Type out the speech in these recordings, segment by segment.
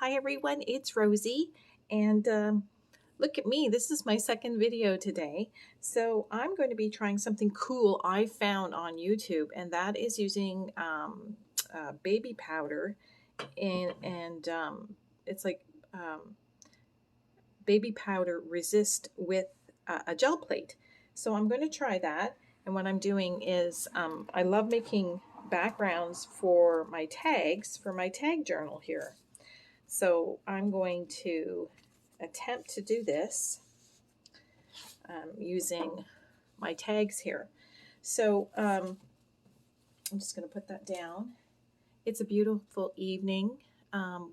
Hi everyone, it's Rosie, and look at me. This is my second video today. So I'm going to be trying something cool I found on YouTube, and that is using baby powder, and it's like baby powder resist with a gel plate. So I'm going to try that, and what I'm doing is I love making backgrounds for my tags, for my tag journal here. So I'm going to attempt to do this using my tags here. So I'm just going to put that down. It's a beautiful evening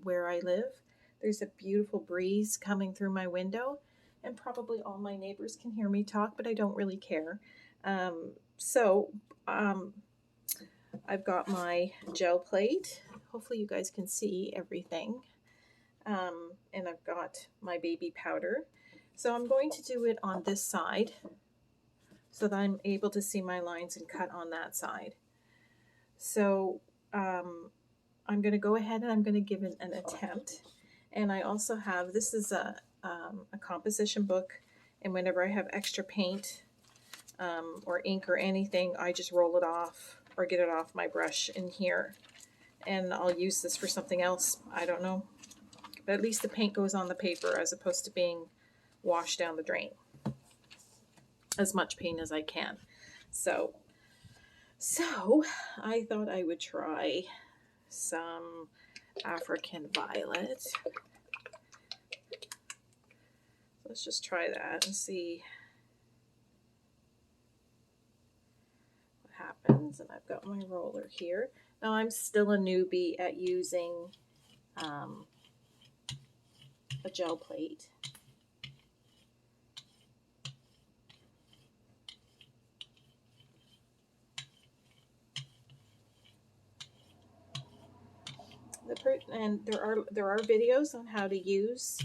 where I live. There's a beautiful breeze coming through my window, and probably all my neighbors can hear me talk, but I don't really care. So I've got my gel plate. Hopefully you guys can see everything. And I've got my baby powder. So I'm going to do it on this side so that I'm able to see my lines and cut on that side. So I'm going to go ahead and I'm going to give it an attempt. And I also have, this is a composition book, and whenever I have extra paint or ink or anything, I just roll it off or get it off my brush in here. And I'll use this for something else. I don't know. But at least the paint goes on the paper as opposed to being washed down the drain. As much paint as I can. So I thought I would try some African violet. Let's just try that and see what happens. And I've got my roller here. Now I'm still a newbie at using a gel plate. And there are videos on how to use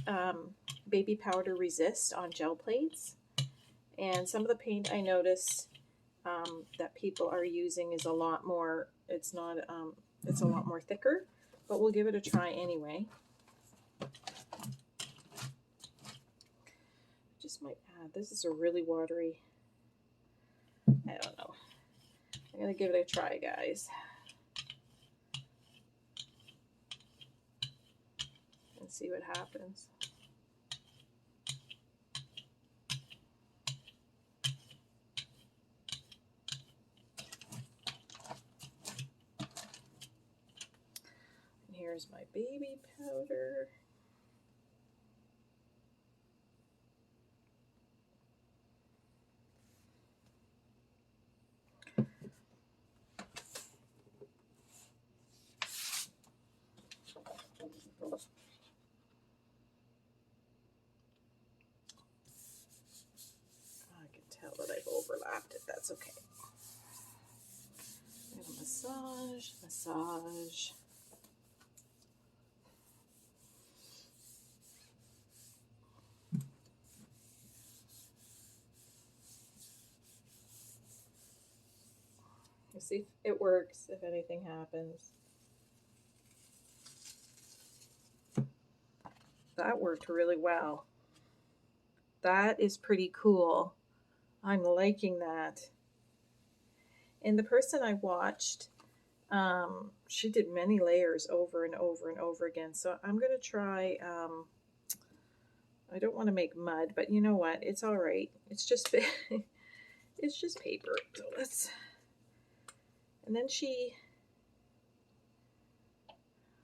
baby powder resist on gel plates. And some of the paint I notice that people are using is a lot more. It's not. It's a lot more thicker, but we'll give it a try anyway. Just might add. This is a really watery. I don't know. I'm gonna give it a try, guys, and see what happens. And here's my baby powder. I can tell that I've overlapped it. That's okay. I'm gonna massage, massage. You see if it works, if anything happens. That worked really well. That is pretty cool. I'm liking that. And the person I watched, she did many layers over and over and over again. So I'm going to try, I don't want to make mud, but you know what? It's all right. It's just, it's just paper. So and then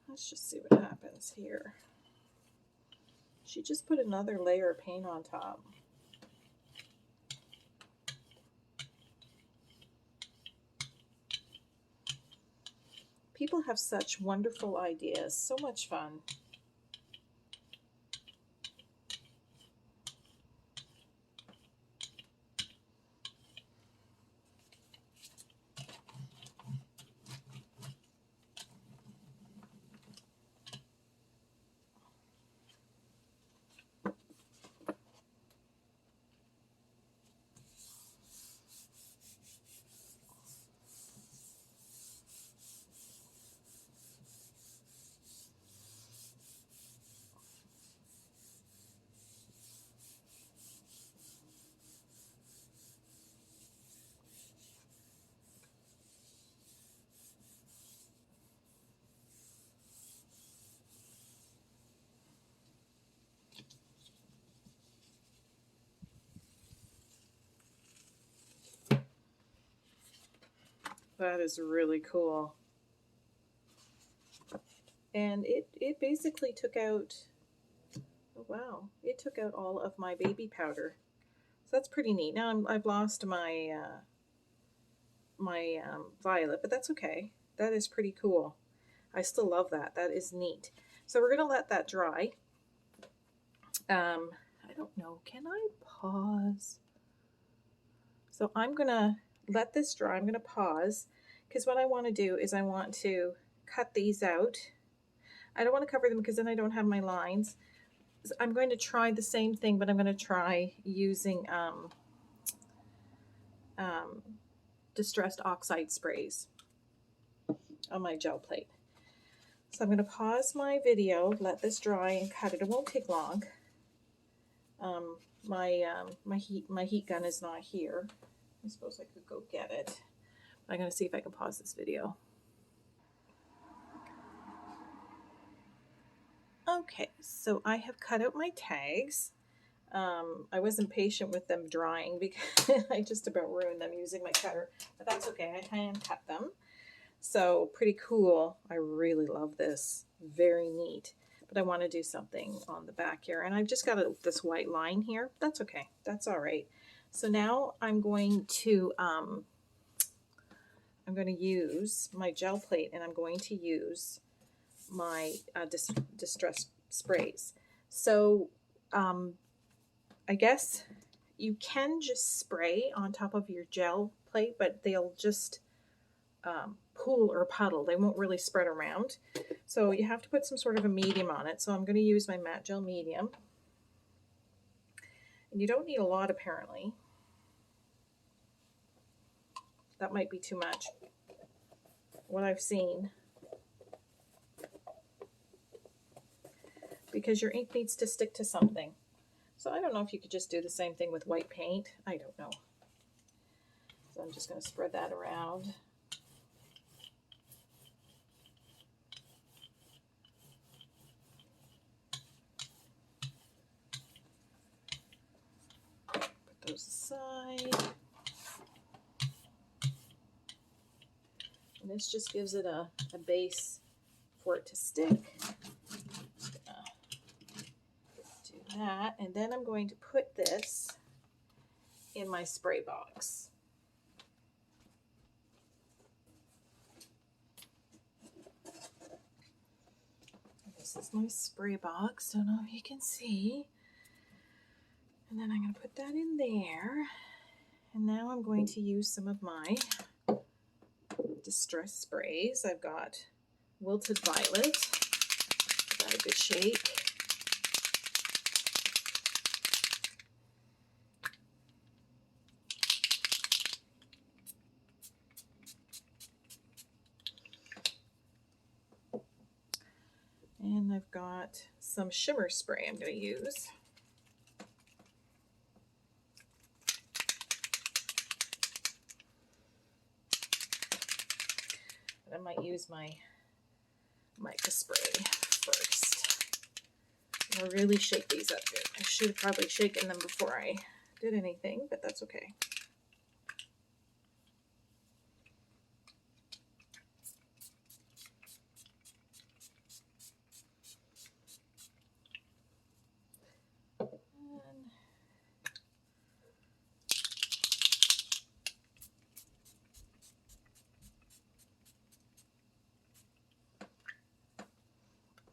let's just see what happens here. She just put another layer of paint on top. People have such wonderful ideas. So much fun. That is really cool. And it basically took out, oh wow, it took out all of my baby powder. So that's pretty neat. Now I've lost my violet, but that's okay. That is pretty cool. I still love that. That is neat. So we're going to let that dry. I don't know. Can I pause? So I'm going to let this dry. I'm going to pause because what I want to do is I want to cut these out. I don't want to cover them because then I don't have my lines. I'm going to try the same thing, but I'm going to try using distressed oxide sprays on my gel plate. So I'm going to pause my video, let this dry, and cut it. It won't take long. My heat gun is not here. I suppose I could go get it. I'm going to see if I can pause this video. Okay, so I have cut out my tags. I wasn't patient with them drying because I just about ruined them using my cutter, but that's okay. I hand cut them. So pretty cool. I really love this. Very neat. But I want to do something on the back here. And I've just got this white line here. That's okay. That's all right. So now I'm going to use my gel plate, and I'm going to use my distress sprays. So I guess you can just spray on top of your gel plate, but they'll just pool or puddle. They won't really spread around. So you have to put some sort of a medium on it. So I'm going to use my matte gel medium. And you don't need a lot, apparently. That might be too much. What I've seen. Because your ink needs to stick to something. So I don't know if you could just do the same thing with white paint. I don't know. So I'm just going to spread that around. Put those aside. And this just gives it a base for it to stick. Do that, and then I'm going to put this in my spray box. This is my spray box. Don't know if you can see. And then I'm going to put that in there. And now I'm going to use some of my distress sprays. I've got Wilted Violet. Give that a good shake. And I've got some shimmer spray I'm going to use. I might use my mica spray first. I'm going to really shake these up good. I should have probably shaken them before I did anything, but that's okay.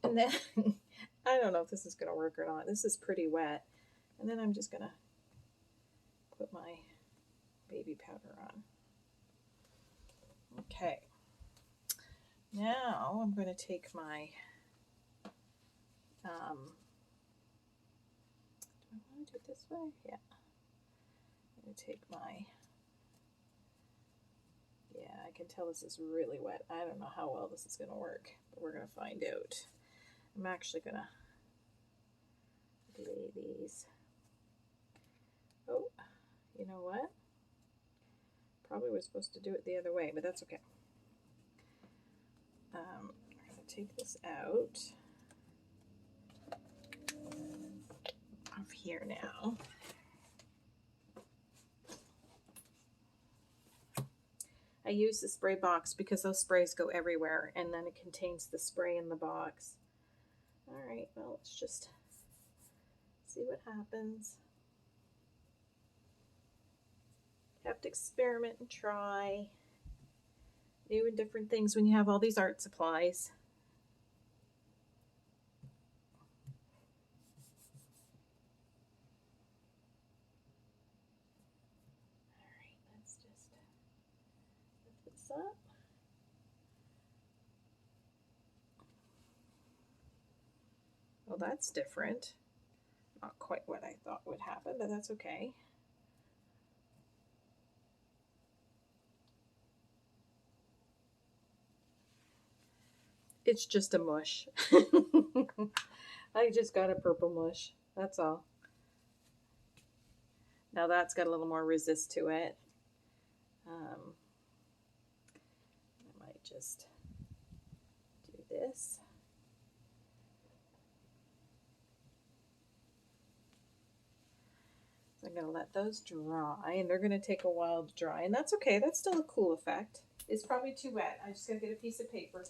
And then, I don't know if this is going to work or not. This is pretty wet. And then I'm just going to put my baby powder on. Okay. Now I'm going to take my, do I want to do it this way? Yeah. I'm going to take my, yeah, I can tell this is really wet. I don't know how well this is going to work, but we're going to find out. I'm actually going to lay these. Oh, you know what? Probably was supposed to do it the other way, but that's okay. I'm going to take this out of here now. I use the spray box because those sprays go everywhere, and then it contains the spray in the box. All right, well, let's just see what happens. You have to experiment and try new and different things when you have all these art supplies. All right, let's just lift this up. Well, that's different. Not quite what I thought would happen, but that's okay. It's just a mush. I just got a purple mush. That's all. Now that's got a little more resist to it. I might just do this. So I'm going to let those dry, and they're going to take a while to dry, and that's okay. That's still a cool effect. It's probably too wet. I'm just going to get a piece of paper.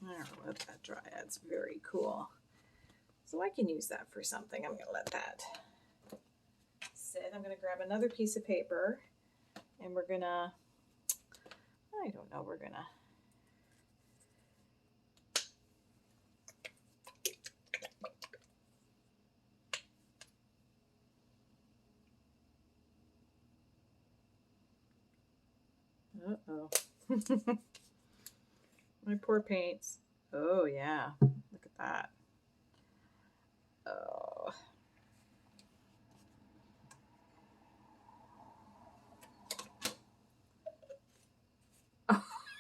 I'll let that dry. That's very cool. So I can use that for something. I'm going to let that sit. I'm going to grab another piece of paper, and we're going to, I don't know, we're going to uh-oh. My poor paints. Oh, yeah. Look at that. Oh.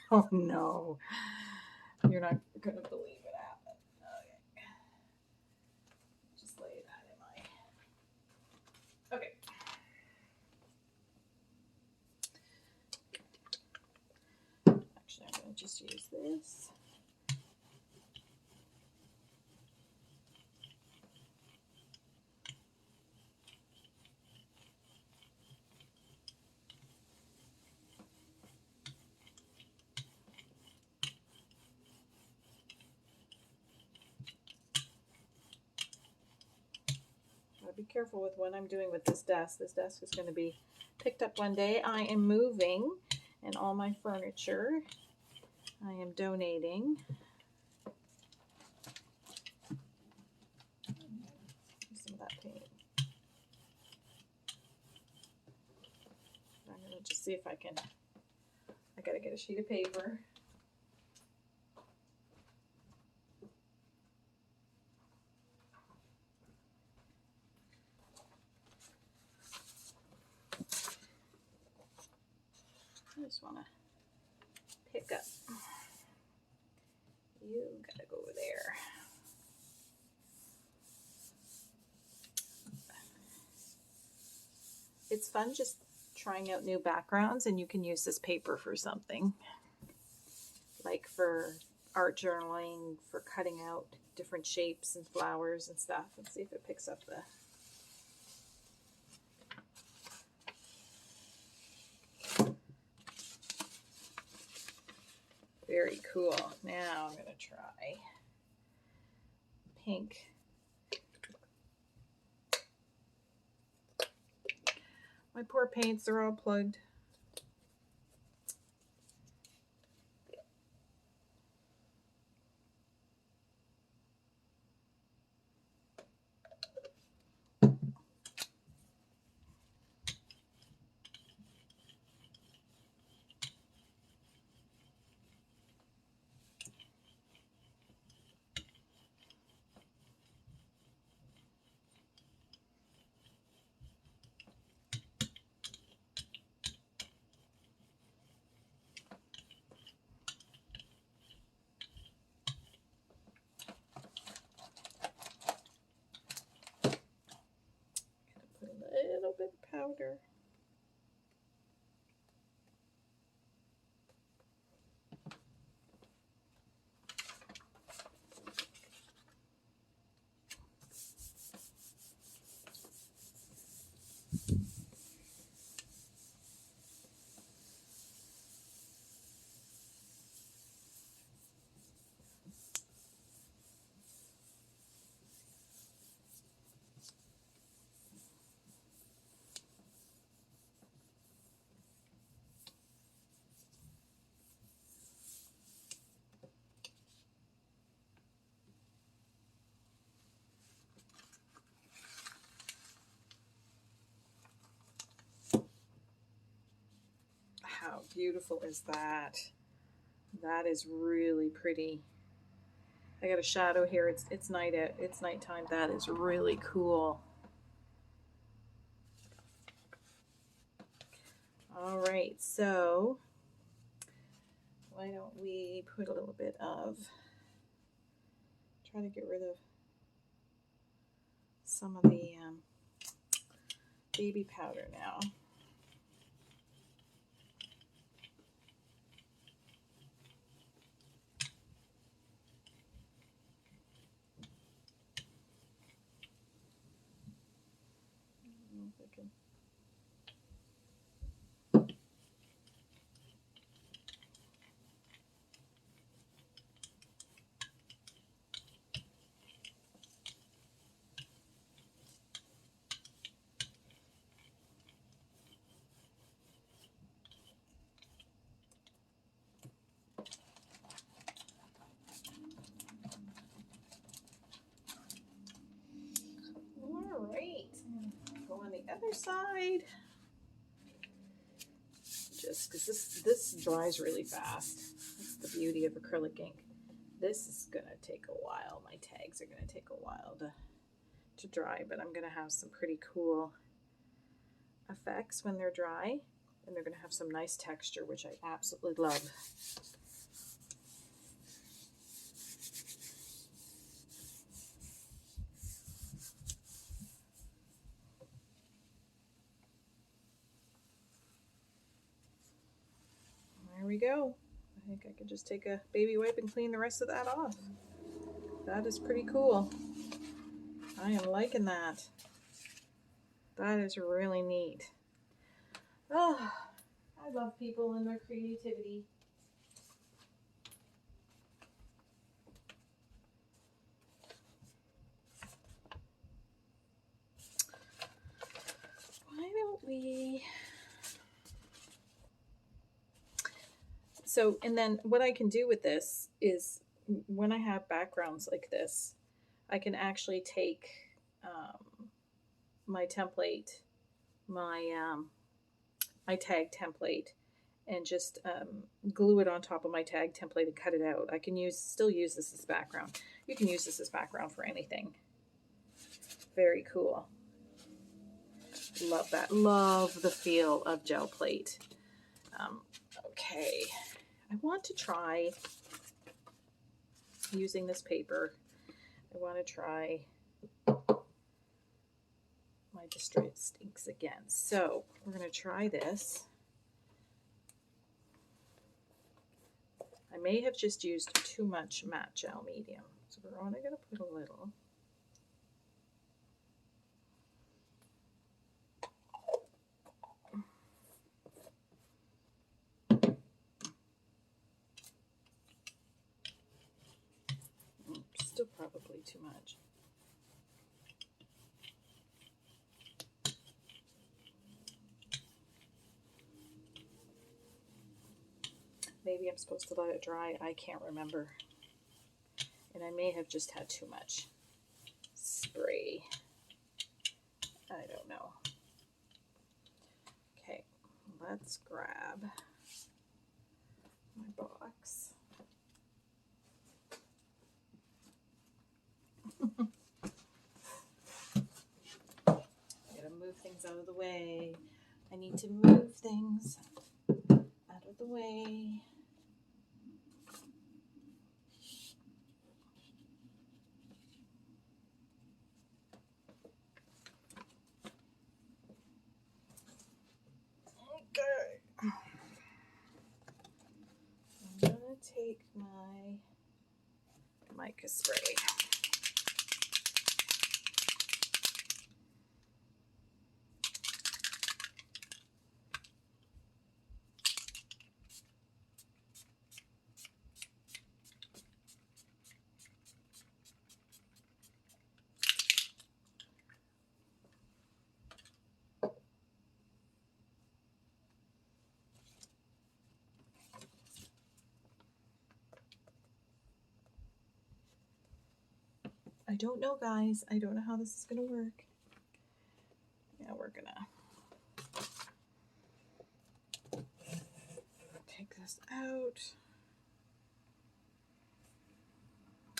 Oh, no. You're not going to believe it happened. Okay. Just lay that in my... Okay. Actually, I'm going to just use this. Be careful with what I'm doing with this desk. This desk is going to be picked up one day. I am moving, and all my furniture I am donating. Some of that paint. I'm going to just see if I can. I got to get a sheet of paper. I just want to pick up. You got to go there. It's fun just trying out new backgrounds, and you can use this paper for something. Like for art journaling, for cutting out different shapes and flowers and stuff. Let's see if it picks up the... Very cool. Now I'm going to try pink. My poor paints, they're all plugged. powder. How beautiful is that? That is really pretty. I got a shadow here. It's nighttime. That is really cool. All right, so why don't we put a little bit of, try to get rid of some of the baby powder now. All right, go on the other side. Just because this dries really fast. That's the beauty of acrylic ink. This is gonna take a while. My tags are gonna take a while to dry, but I'm gonna have some pretty cool effects when they're dry, and they're gonna have some nice texture, which I absolutely love. There we go. I think I could just take a baby wipe and clean the rest of that off. That is pretty cool. I am liking that. That is really neat. Oh, I love people and their creativity. Why don't we... So, and then what I can do with this is when I have backgrounds like this, I can actually take my template, my tag template, and just glue it on top of my tag template and cut it out. I can still use this as background. You can use this as background for anything. Very cool. Love that. Love the feel of gel plate. Okay, I want to try using this paper. I want to try my distressed inks again. So we're going to try this. I may have just used too much matte gel medium, so we're only going to put a little. Still probably too much. Maybe I'm supposed to let it dry. I can't remember. And I may have just had too much spray. I don't know. Okay, let's grab my box. Gotta move things out of the way. I need to move things out of the way. take my mica spray. I don't know, guys. I don't know how this is going to work. Yeah, we're going to take this out.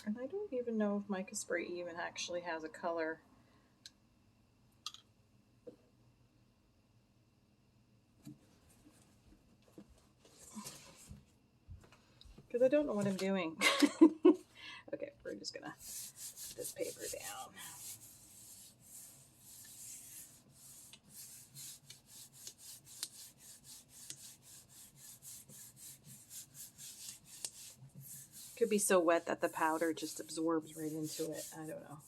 And I don't even know if mica spray even actually has a color. Because I don't know what I'm doing. Okay, we're just going to put this paper down. Could be so wet that the powder just absorbs right into it. I don't know.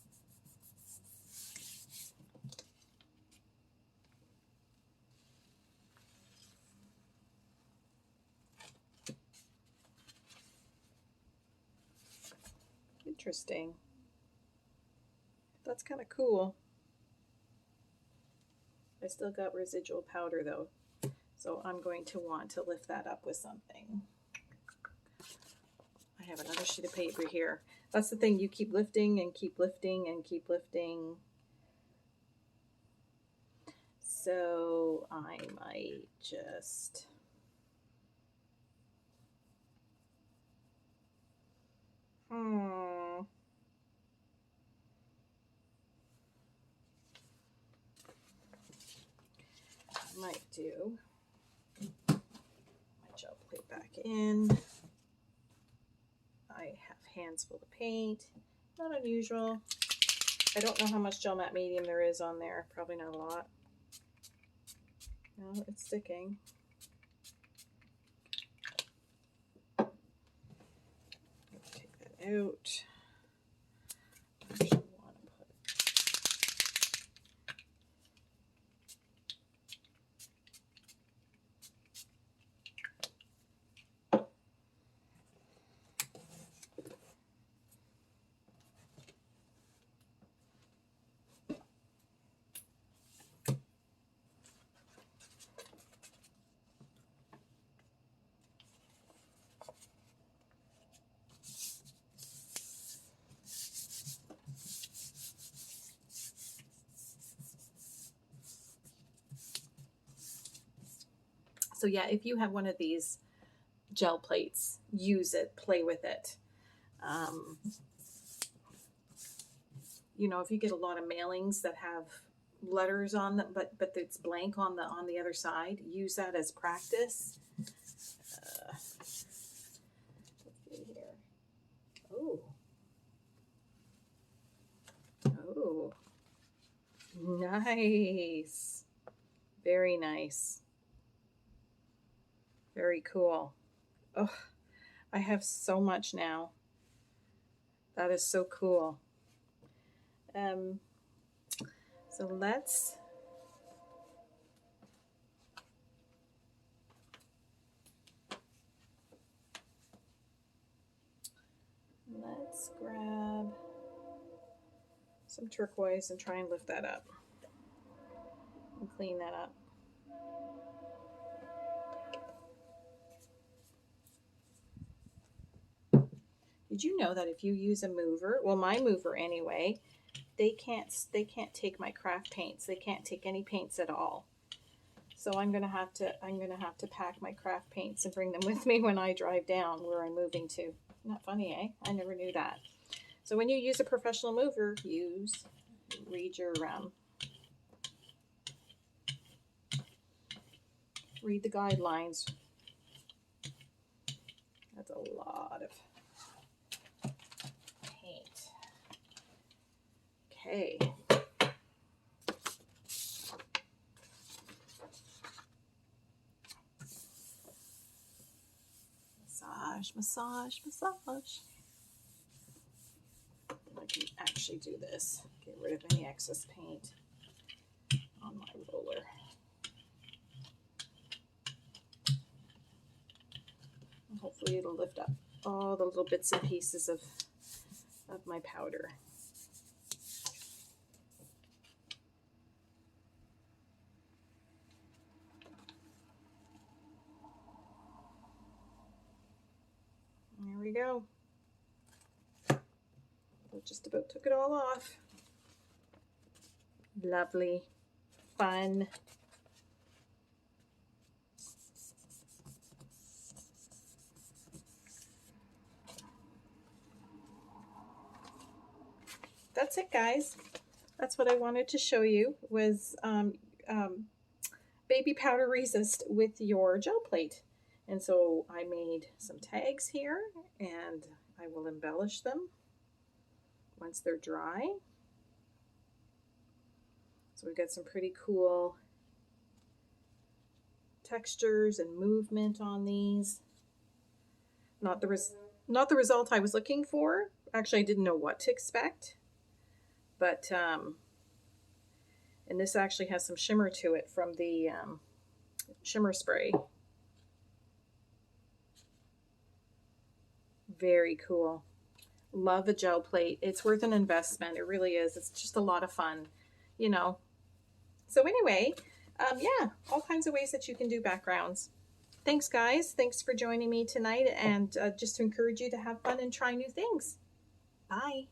Interesting. That's kind of cool. I still got residual powder though, so I'm going to want to lift that up with something. I have another sheet of paper here. That's the thing, you keep lifting and keep lifting and keep lifting. So I might just I might do my gel plate back in. I have hands full of paint. Not unusual. I don't know how much gel matte medium there is on there. Probably not a lot. No, it's sticking. Take that out. I actually want to put So yeah, if you have one of these gel plates, use it, play with it. You know, if you get a lot of mailings that have letters on them, but it's blank on the other side, use that as practice. Let's see here. Oh, oh, nice, very nice. Very cool. Oh, I have so much now. That is so cool. So let's grab some turquoise and try and lift that up and clean that up. Did you know that if you use a mover, well, my mover anyway, they can't take my craft paints. They can't take any paints at all. So I'm gonna have to pack my craft paints and bring them with me when I drive down where I'm moving to. Isn't that funny, eh? I never knew that. So when you use a professional mover, read the guidelines. That's a lot of paint. Okay. Massage. massage, massage, massage. I can actually do this. Get rid of any excess paint on my roller. And hopefully it'll lift up all the little bits and pieces of my powder. There we go. I just about took it all off. Lovely. Fun. That's it, guys. That's what I wanted to show you was baby powder resist with your gel plate. And so I made some tags here and I will embellish them once they're dry. So we've got some pretty cool textures and movement on these. Not the result I was looking for. Actually, I didn't know what to expect. But, and this actually has some shimmer to it from the shimmer spray. Very cool. Love a gel plate. It's worth an investment. It really is. It's just a lot of fun, you know. So anyway, yeah, all kinds of ways that you can do backgrounds. Thanks, guys. Thanks for joining me tonight, and just to encourage you to have fun and try new things. Bye.